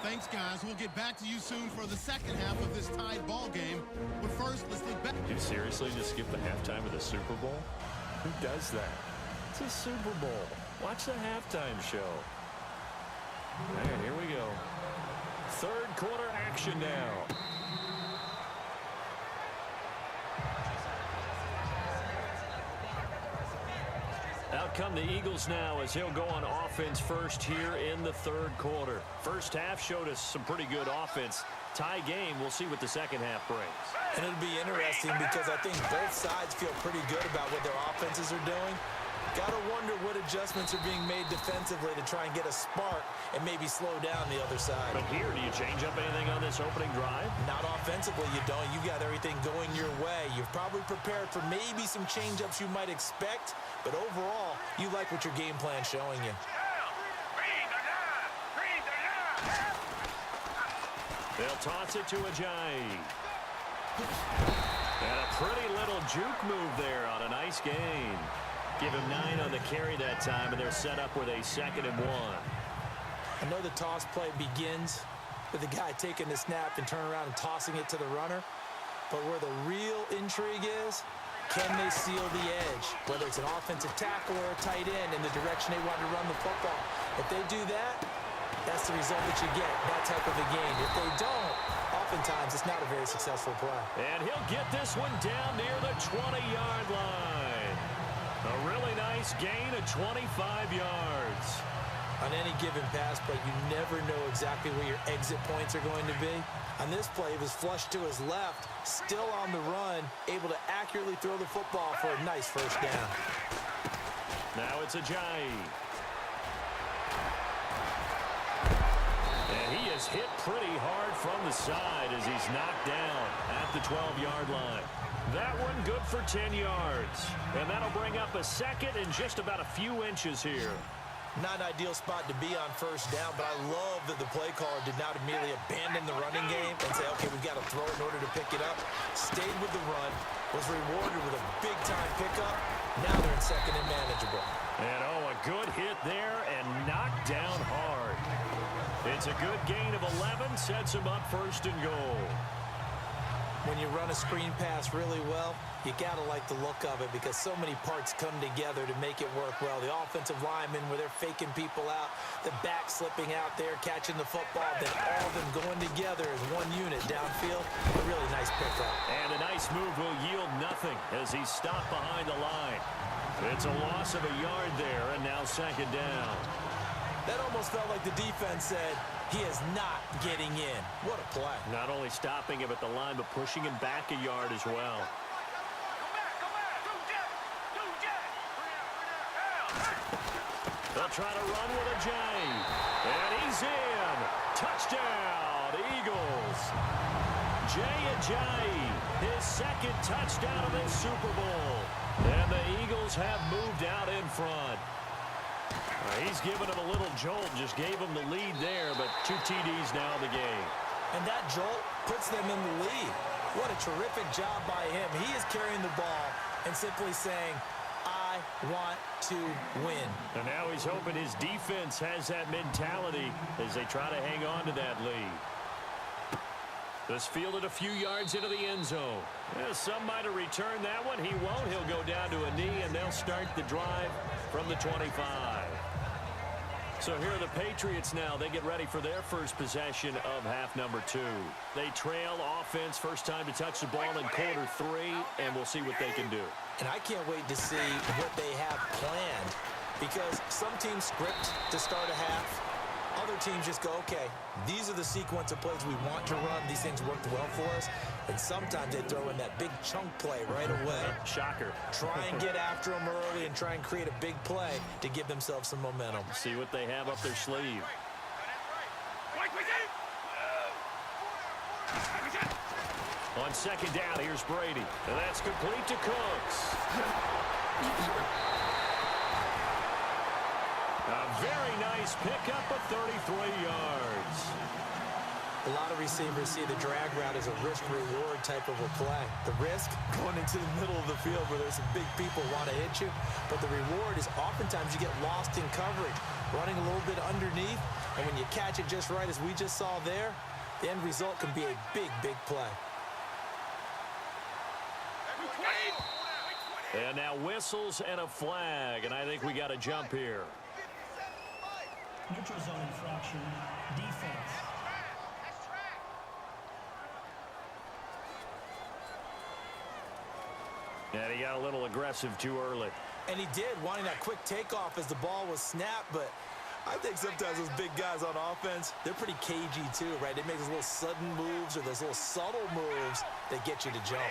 Thanks, guys. We'll get back to you soon for the second half of this tied ball game. But first, let's look back. You seriously just skip the halftime of the Super Bowl? Who does that? It's a Super Bowl. Watch the halftime show. All right, here we go. Third quarter action now. Out come the Eagles now as he'll go on offense first here in the third quarter. First half showed us some pretty good offense. Tie game, we'll see what the second half brings. And it'll be interesting because I think both sides feel pretty good about what their offenses are doing. Got to wonder what adjustments are being made defensively to try and get a spark and maybe slow down the other side. But here, do you change up anything on this opening drive? Not offensively, you don't. You got everything going your way. You've probably prepared for maybe some change-ups you might expect, but overall, you like what your game plan's showing you. They'll toss it to Ajayi. And a pretty little juke move there on a nice gain. Give him 9 on the carry that time, and they're set up with a 2nd and 1. I know the toss play begins with the guy taking the snap and turning around and tossing it to the runner. But where the real intrigue is, can they seal the edge? Whether it's an offensive tackle or a tight end in the direction they want to run the football. If they do that, that's the result that you get, that type of a game. If they don't, oftentimes it's not a very successful play. And he'll get this one down near the 20-yard line. A really nice gain of 25 yards. On any given pass play, you never know exactly where your exit points are going to be. On this play, he was flushed to his left, still on the run, able to accurately throw the football for a nice first down. Now it's Ajayi. And he is hit pretty hard from the side as he's knocked down at the 12-yard line. That one good for 10 yards. And that'll bring up a second and just about a few inches here. Not an ideal spot to be on first down, but I love that the play caller did not immediately abandon the running game and say, okay, we've got to throw it in order to pick it up. Stayed with the run, was rewarded with a big-time pickup. Now they're in second and manageable. And, a good hit there and knocked down hard. It's a good gain of 11, sets him up first and goal. When you run a screen pass really well, you got to like the look of it because so many parts come together to make it work well. The offensive linemen where they're faking people out, the back slipping out there, catching the football, then all of them going together as one unit downfield. A really nice pickup. And a nice move will yield nothing as he's stopped behind the line. It's a loss of a yard there, and now second down. That almost felt like the defense said, he is not getting in. What a play. Not only stopping him at the line, but pushing him back a yard as well. They'll try to run with Ajayi. And he's in. Touchdown, Eagles. Jay Ajayi, his second touchdown of this Super Bowl. And the Eagles have moved out in front. He's given him a little jolt, just gave him the lead there, but 2 TDs now in the game. And that jolt puts them in the lead. What a terrific job by him. He is carrying the ball and simply saying, I want to win. And now he's hoping his defense has that mentality as they try to hang on to that lead. This fielded a few yards into the end zone. Yeah, some might have returned that one. He won't. He'll go down to a knee, and they'll start the drive from the 25. So here are the Patriots now. They get ready for their first possession of half number 2. They trail offense, first time to touch the ball in quarter 3, and we'll see what they can do. And I can't wait to see what they have planned because some teams script to start a half. Other teams just go, okay, these are the sequence of plays we want to run. These things worked well for us. And sometimes they throw in that big chunk play right away. Shocker. Try and get after them early and try and create a big play to give themselves some momentum. See what they have up their sleeve. On second down, here's Brady. And that's complete to Cooks. A very nice pickup of 33 yards. A lot of receivers see the drag route as a risk-reward type of a play. The risk, going into the middle of the field where there's some big people want to hit you. But the reward is oftentimes you get lost in coverage, running a little bit underneath, and And when you catch it just right, as we just saw there, the end result can be a big, big play. And now whistles and a flag, and I think we got a jump here. Neutral zone infraction, defense. And he got a little aggressive too early. And he did, wanting that quick takeoff as the ball was snapped, but I think sometimes those big guys on offense, they're pretty cagey too, right? They make those little sudden moves or those little subtle moves that get you to jump.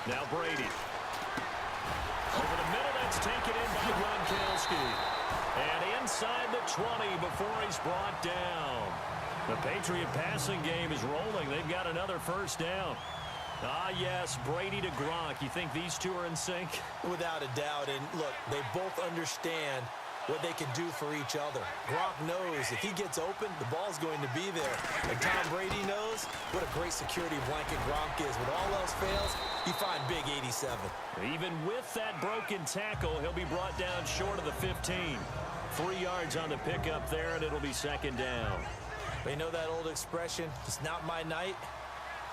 Now Brady. Over the middle, that's taken in by Gronkowski. And inside the 20 before he's brought down. The Patriot passing game is rolling. They've got another first down. Ah, yes, Brady to Gronk. You think these two are in sync? Without a doubt. And look, they both understand what they can do for each other. Gronk knows if he gets open, the ball's going to be there. And Tom Brady knows what a great security blanket Gronk is. When all else fails, you find big 87. Even with that broken tackle, he'll be brought down short of the 15. 3 yards on the pickup there, and it'll be second down. They know that old expression, it's not my night.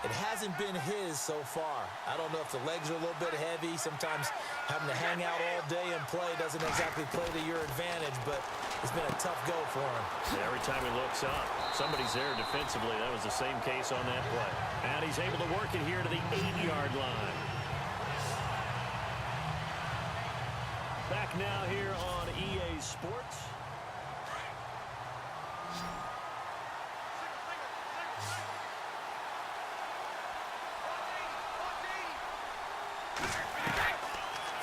It hasn't been his so far. I don't know if the legs are a little bit heavy. Sometimes having to hang out all day and play doesn't exactly play to your advantage, but it's been a tough go for him. Yeah, every time he looks up, somebody's there defensively. That was the same case on that play. And he's able to work it here to the 8-yard line. Back now here on EA Sports.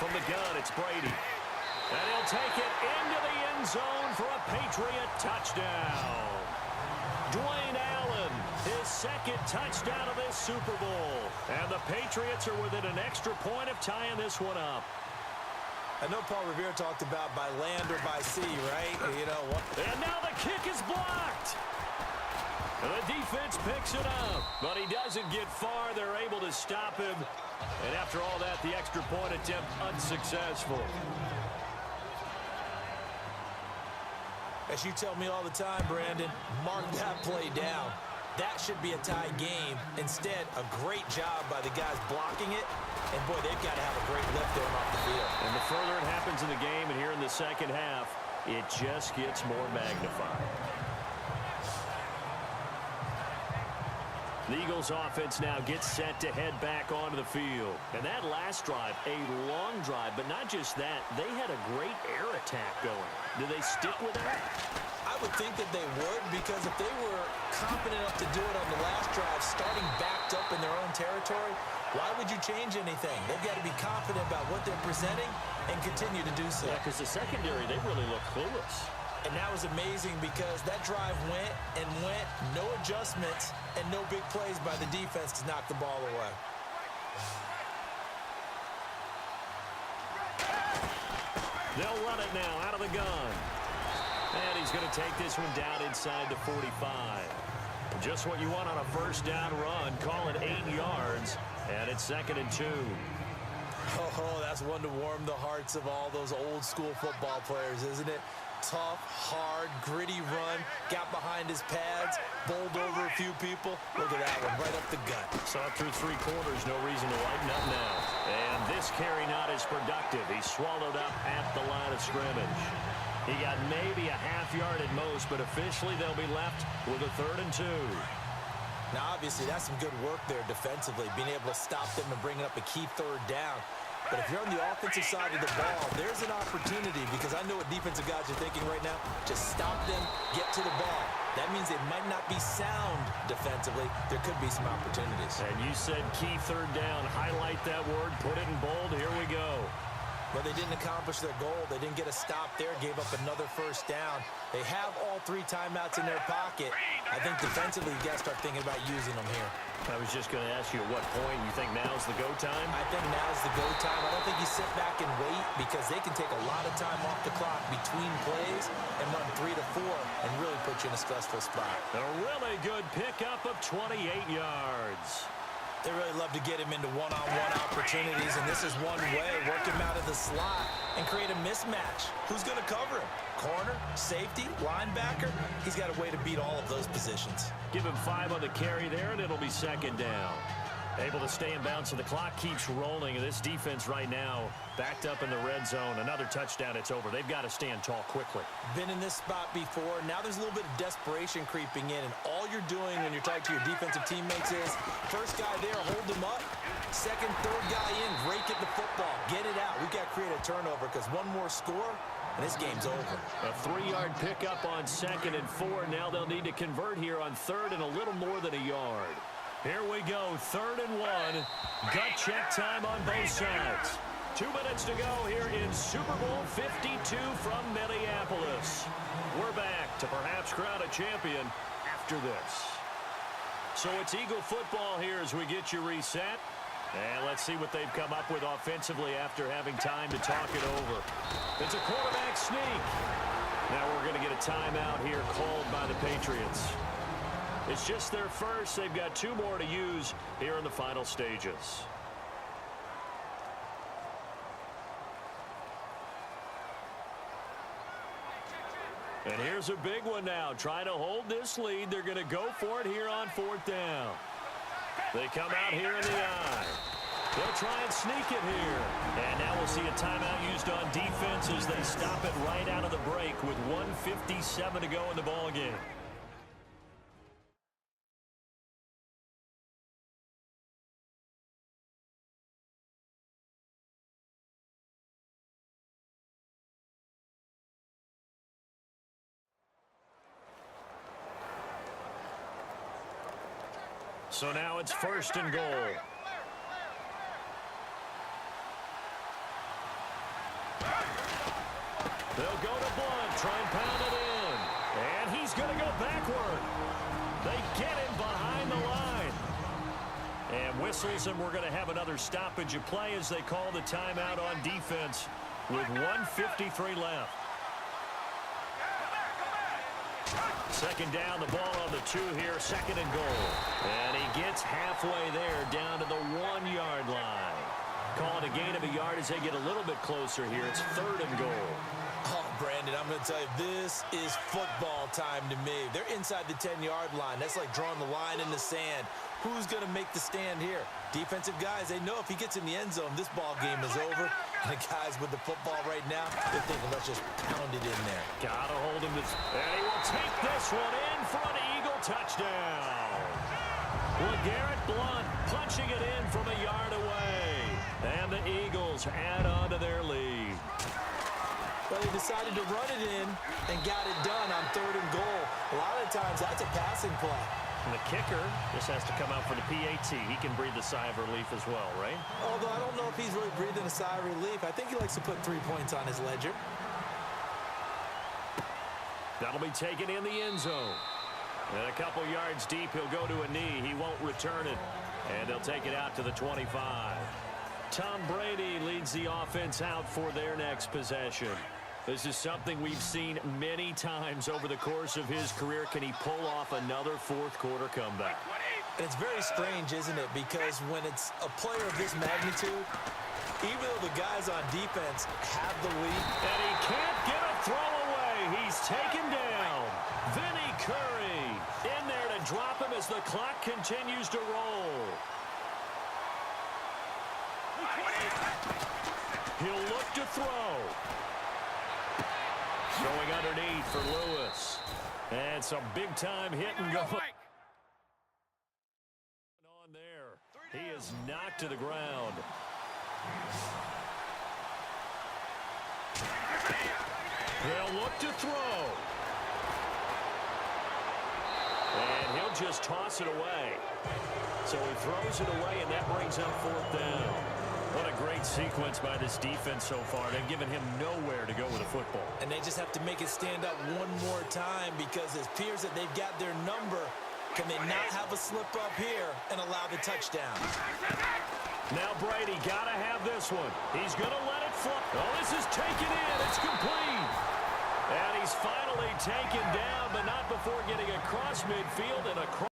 From the gun, it's Brady. And he'll take it into the end zone for a Patriot touchdown. Dwayne Allen, his second touchdown of this Super Bowl. And the Patriots are within an extra point of tying this one up. I know Paul Revere talked about by land or by sea, right? You know what? And now the kick is blocked. And the defense picks it up, but he doesn't get far. They're able to stop him. And after all that, the extra point attempt unsuccessful. As you tell me all the time, Brandon, mark that play down. That should be a tie game. Instead, a great job by the guys blocking it. And, boy, they've got to have a great lift there off the field. And the further it happens in the game and here in the second half, it just gets more magnified. The Eagles offense now gets set to head back onto the field. And that last drive, a long drive, but not just that, they had a great air attack going. Do they stick with that? I would think that they would, because if they were confident enough to do it on the last drive, starting backed up in their own territory, why would you change anything? They've got to be confident about what they're presenting and continue to do so. Yeah, because the secondary, they really look clueless. And that was amazing because that drive went and went, no adjustments, and no big plays by the defense to knock the ball away. They'll run it now out of the gun. And he's going to take this one down inside the 45. Just what you want on a first down run. Call it 8 yards, and it's 2nd and 2. Oh, that's one to warm the hearts of all those old school football players, isn't it? Tough, hard, gritty run, got behind his pads, bowled over a few people. Look at that one, right up the gut. Saw it through 3 quarters, no reason to lighten up now. And this carry not as productive. He's swallowed up at the line of scrimmage. He got maybe a half yard at most, but officially they'll be left with a 3rd and 2. Now, obviously, that's some good work there defensively, being able to stop them and bringing up a key 3rd down. But if you're on the offensive side of the ball, there's an opportunity, because I know what defensive guys are thinking right now. Just stop them, get to the ball. That means they might not be sound defensively. There could be some opportunities. And you said key 3rd down. Highlight that word, put it in bold. Here we go. But they didn't accomplish their goal. They didn't get a stop there, gave up another first down. They have all 3 timeouts in their pocket. I think defensively, you got to start thinking about using them here. I was just going to ask you at what point you think now's the go time? I think now's the go time. I don't think you sit back and wait, because they can take a lot of time off the clock between plays and run 3 to 4 and really put you in a stressful spot. A really good pickup of 28 yards. They really love to get him into one-on-one opportunities, and this is one way. Work him out of the slot and create a mismatch. Who's going to cover him? Corner, safety, linebacker? He's got a way to beat all of those positions. Give him 5 on the carry there, and it'll be second down. Able to stay in bounds, so the clock keeps rolling. And this defense right now backed up in the red zone. Another touchdown, it's over. They've got to stand tall quickly. Been in this spot before. Now there's a little bit of desperation creeping in, and all you're doing when you're talking to your defensive teammates is first guy there, hold him up. Second, third guy in, rake at the football. Get it out. We've got to create a turnover because one more score, and this game's over. A 3-yard pickup on 2nd and 4. Now they'll need to convert here on 3rd and a little more than a yard. Here we go, 3rd and 1. Gut check time on both sides. 2 minutes to go here in Super Bowl 52 from Minneapolis. We're back to perhaps crown a champion after this. So it's Eagle football here as we get you reset. And let's see what they've come up with offensively after having time to talk it over. It's a quarterback sneak. Now we're going to get a timeout here called by the Patriots. It's just their first. They've got 2 more to use here in the final stages. And here's a big one now. Trying to hold this lead. They're going to go for it here on 4th down. They come out here in the eye. They'll try and sneak it here. And now we'll see a timeout used on defense as they stop it right out of the break with 1:57 to go in the ballgame. So now it's 1st and goal. They'll go to Blunt, try and pound it in. And he's going to go backward. They get him behind the line. And whistles, and we're going to have another stoppage of play as they call the timeout on defense with 1:53 left. 2nd down, the ball on the 2 here, 2nd and goal. And he gets halfway there down to the 1-yard line. Calling a gain of a yard as they get a little bit closer here. It's 3rd and goal. Oh, Brandon, I'm going to tell you, this is football time to me. They're inside the 10-yard line. That's like drawing the line in the sand. Who's going to make the stand here? Defensive guys, they know if he gets in the end zone, this ball game is over. And the guys with the football right now, they're thinking, let's just pound it in there. Gotta hold him. And he will take this one in for an Eagle touchdown. LeGarrette Blunt punching it in from a yard away. And the Eagles add on to their lead. Well, he decided to run it in and got it done on 3rd and goal. A lot of times, that's a passing play. And the kicker just has to come out for the PAT. He can breathe a sigh of relief as well, right? Although I don't know if he's really breathing a sigh of relief. I think he likes to put 3 points on his ledger. That'll be taken in the end zone. And a couple yards deep, he'll go to a knee. He won't return it. And they'll take it out to the 25. Tom Brady leads the offense out for their next possession. This is something we've seen many times over the course of his career. Can he pull off another 4th quarter comeback? And it's very strange, isn't it? Because when it's a player of this magnitude, even though the guys on defense have the lead. And he can't get a throw away. He's taken down. Vinny Curry in there to drop him as the clock continues to roll. He'll look to throw. Going underneath for Lewis. And some big-time hit and go. On there. He is knocked to the ground. They'll look to throw. And he'll just toss it away. So he throws it away, and that brings up 4th down. What a great sequence by this defense so far. They've given him nowhere to go with the football. And they just have to make it stand up one more time because it appears that they've got their number. Can they not have a slip up here and allow the touchdown? Now Brady got to have this one. He's going to let it fly. Oh, this is taken in. It's complete. And he's finally taken down, but not before getting across midfield and across.